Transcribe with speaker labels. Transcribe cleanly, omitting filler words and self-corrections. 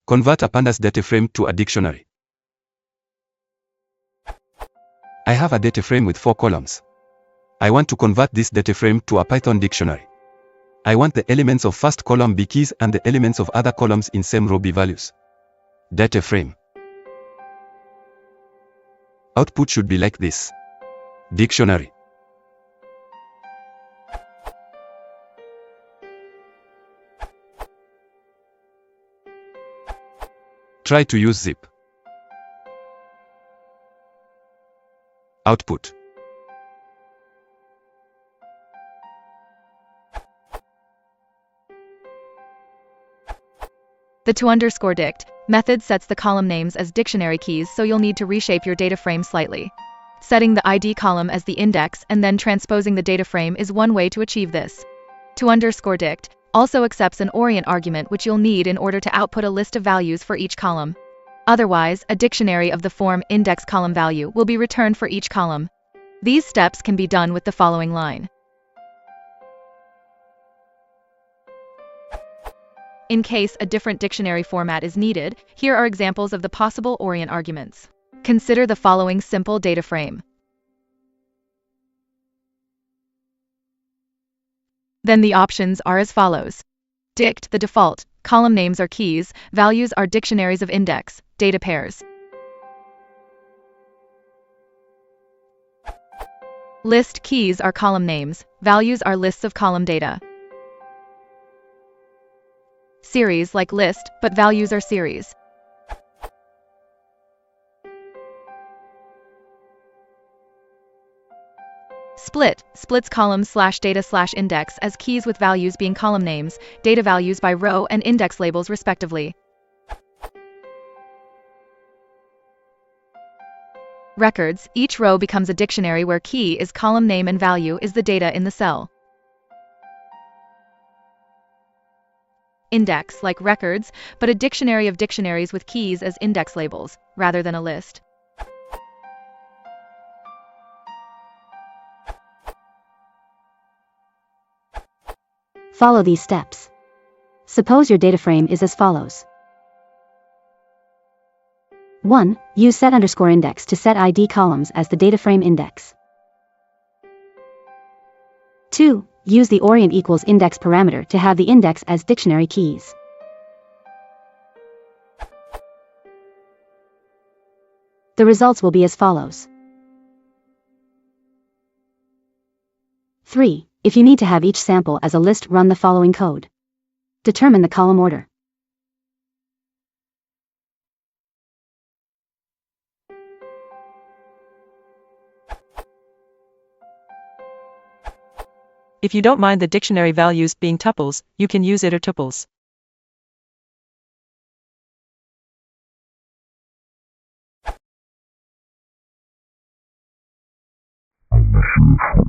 Speaker 1: Convert a Pandas DataFrame to a dictionary. I have a DataFrame with 4 columns. I want to convert this DataFrame to a Python dictionary. I want the elements of first column be keys and the elements of other columns in same row be values. DataFrame. Output should be like this. Dictionary. Try to use zip. Output.
Speaker 2: The to_dict method sets the column names as dictionary keys, so you'll need to reshape your data frame slightly. Setting the ID column as the index and then transposing the data frame is one way to achieve this. To_dict also accepts an orient argument, which you'll need in order to output a list of values for each column. Otherwise, a dictionary of the form index column value will be returned for each column. These steps can be done with the following line. In case a different dictionary format is needed, here are examples of the possible orient arguments. Consider the following simple data frame. Then the options are as follows. Dict, the default, column names are keys, values are dictionaries of index, data pairs. List, keys are column names, values are lists of column data. Series, like list, but values are series. Split, splits columns /data /index as keys with values being column names, data values by row and index labels respectively. Records, each row becomes a dictionary where key is column name and value is the data in the cell. Index, like records, but a dictionary of dictionaries with keys as index labels, rather than a list.
Speaker 3: Follow these steps. Suppose your data frame is as follows. 1. Use set_index to set ID columns as the data frame index. 2. Use the orient equals index parameter to have the index as dictionary keys. The results will be as follows. 3. If you need to have each sample as a list, run the following code. Determine the column order.
Speaker 4: If you don't mind the dictionary values being tuples, you can use iter tuples.
Speaker 5: I'm not sure